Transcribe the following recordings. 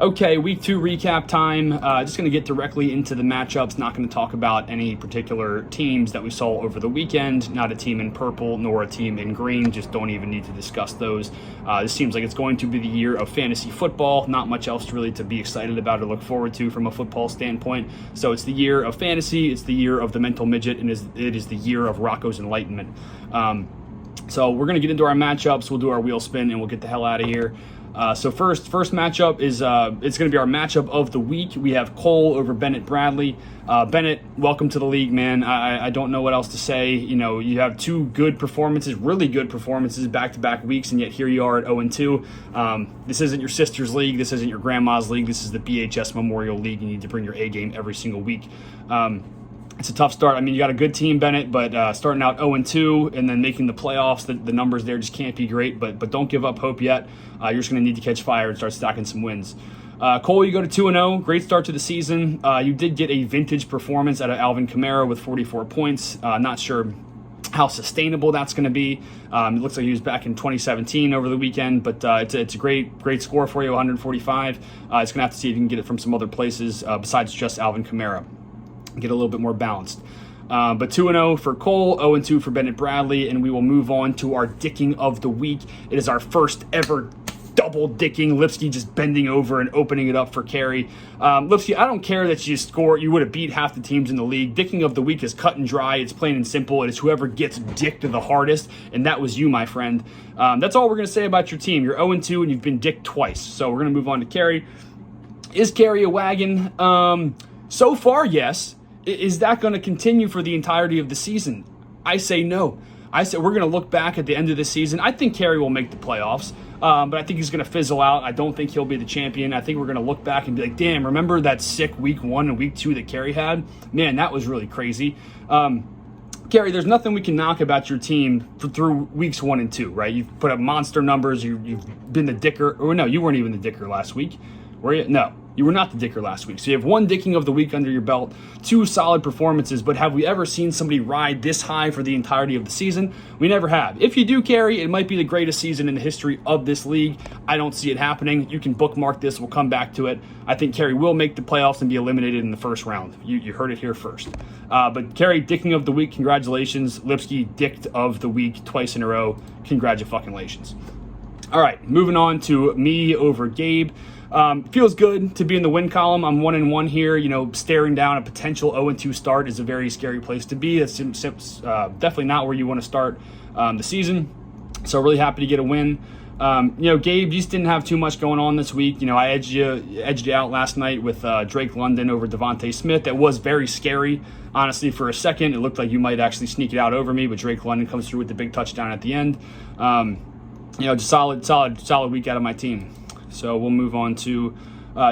Okay, week 2 recap time. Just going to get directly into the matchups. Not going to talk about any particular teams that we saw over the weekend. Not a team in purple nor a team in green. Just don't even need to discuss those. This seems like it's going to be the year of fantasy football. Not much else really to be excited about or look forward to from a football standpoint. So it's the year of fantasy. It's the year of the mental midget, and it is the year of Rocco's enlightenment. So we're going to get into our matchups. We'll do our wheel spin, and we'll get the hell out of here. So first matchup is it's going to be our matchup of the week. We have Cole over Bennett Bradley. Bennett, welcome to the league, man. I don't know what else to say. You know, you have 2 good performances, really good performances back-to-back weeks, and yet here you are at 0-2. This isn't your sister's league. This isn't your grandma's league. This is the BHS Memorial League. You need to bring your A game every single week. It's a tough start. I mean, you got a good team, Bennett, but starting out 0-2 and then making the playoffs, the numbers there just can't be great. But don't give up hope yet. You're just going to need to catch fire and start stacking some wins. Cole, you go to 2-0. Great start to the season. You did get a vintage performance out of Alvin Kamara with 44 points. Not sure how sustainable that's going to be. It looks like he was back in 2017 over the weekend, but it's a great score for you, 145. It's going to have to see if you can get it from some other places besides just Alvin Kamara. Get a little bit more balanced. But 2-0 for Cole, 0-2 for Bennett Bradley, and we will move on to our dicking of the week. It is our first ever double dicking. Lipsky just bending over and opening it up for Carey. Lipsky, I don't care that you score. You would have beat half the teams in the league. Dicking of the week is cut and dry. It's plain and simple. It is whoever gets dicked the hardest, and that was you, my friend. That's all we're going to say about your team. You're 0-2, and you've been dicked twice. So we're going to move on to Carey. Is Carey a wagon? So far, yes. Is that going to continue for the entirety of the season? I say no. I say we're going to look back at the end of the season. I think Carey will make the playoffs, but I think he's going to fizzle out. I don't think he'll be the champion. I think we're going to look back and be like, damn, remember that sick week 1 and week 2 that Carey had? Man, that was really crazy. Carey, there's nothing we can knock about your team through weeks 1 and 2, right? You've put up monster numbers. You've been the dicker. Or no, you weren't even the dicker last week, were you? No. You were not the dicker last week. So you have 1 dicking of the week under your belt, 2 solid performances, but have we ever seen somebody ride this high for the entirety of the season? We never have. If you do, Carey, it might be the greatest season in the history of this league. I don't see it happening. You can bookmark this. We'll come back to it. I think Carey will make the playoffs and be eliminated in the first round. You heard it here first. But Carey, dicking of the week, congratulations. Lipsky, dicked of the week twice in a row. Congratulations. All right, moving on to me over Gabe. Feels good to be in the win column. I'm 1-1 here. You know, staring down a potential 0-2 start is a very scary place to be. That's definitely not where you want to start the season. So really happy to get a win. You know, Gabe, you just didn't have too much going on this week. You know, I edged you out last night with Drake London over Devontae Smith. That was very scary. Honestly, for a second, it looked like you might actually sneak it out over me, but Drake London comes through with the big touchdown at the end. You know, just solid week out of my team. So we'll move on to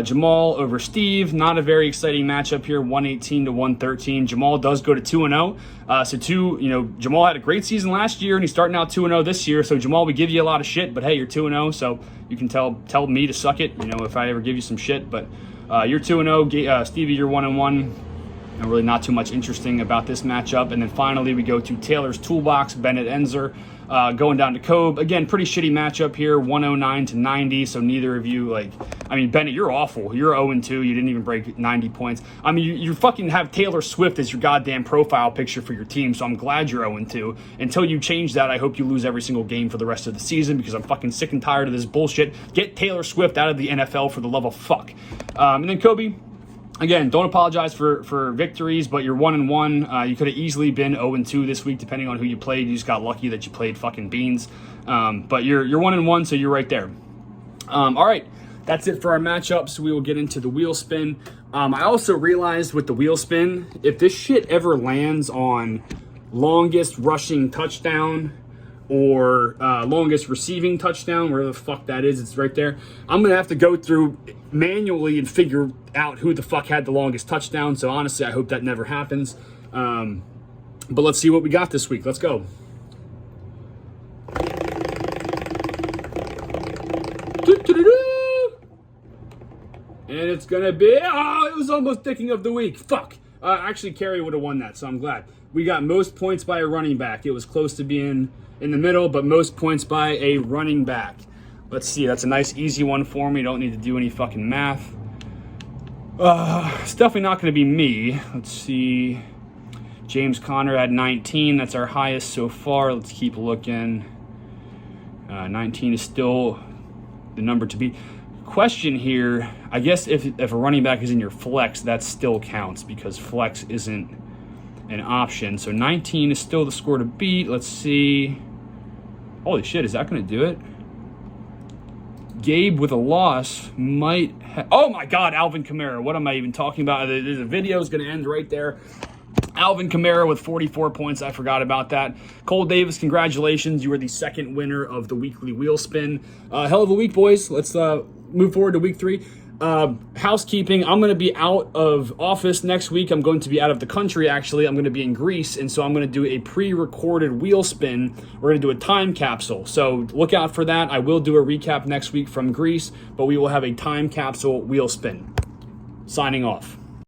Jamal over Steve. Not a very exciting matchup here, 118 to 113. Jamal does go to 2-0. Jamal had a great season last year, and he's starting out 2-0 this year. So Jamal, we give you a lot of shit, but hey, you're 2-0, so you can tell me to suck it. You know, if I ever give you some shit, but you're 2-0. Stevie, you're 1-1. And really not too much interesting about this matchup. And then finally, we go to Taylor's Toolbox, Bennett Enzer. Going down to Kobe. Again, pretty shitty matchup here, 109 to 90. So neither of you, Bennett, you're awful. You're 0-2. You didn't even break 90 points. I mean, you fucking have Taylor Swift as your goddamn profile picture for your team. So I'm glad you're 0-2. Until you change that, I hope you lose every single game for the rest of the season because I'm fucking sick and tired of this bullshit. Get Taylor Swift out of the NFL for the love of fuck. And then Kobe. Again, don't apologize for victories, but you're 1-1. You could have easily been 0-2 this week, depending on who you played. You just got lucky that you played fucking beans. But you're 1-1, so you're right there. All right, that's it for our matchups. We will get into the wheel spin. I also realized with the wheel spin, if this shit ever lands on longest rushing touchdown or longest receiving touchdown, wherever the fuck that is, it's right there. I'm going to have to go through manually and figure out who the fuck had the longest touchdown. So honestly, I hope that never happens. But let's see what we got this week. Let's go. And it's going to be, it was almost dicking of the week. Fuck. Actually, Carey would have won that, so I'm glad. We got most points by a running back. It was close to being in the middle, but most points by a running back. Let's see. That's a nice, easy one for me. Don't need to do any fucking math. It's definitely not going to be me. Let's see. James Conner had 19. That's our highest so far. Let's keep looking. 19 is still the number to beat. Question here, I guess if a running back is in your flex, that still counts because flex isn't an option. So 19 is still the score to beat. Let's see. Holy shit, is that going to do it? Gabe with a loss might oh my God, Alvin Kamara. What am I even talking about? The video is going to end right there. Alvin Kamara with 44 points. I forgot about that. Cole Davis, congratulations. You were the second winner of the weekly wheel spin. Hell of a week, boys. Let's move forward to week 3. Housekeeping. I'm going to be out of office next week. I'm going to be out of the country, actually. I'm going to be in Greece, and so I'm going to do a pre-recorded wheel spin. We're going to do a time capsule, so look out for that. I will do a recap next week from Greece, but we will have a time capsule wheel spin. Signing off.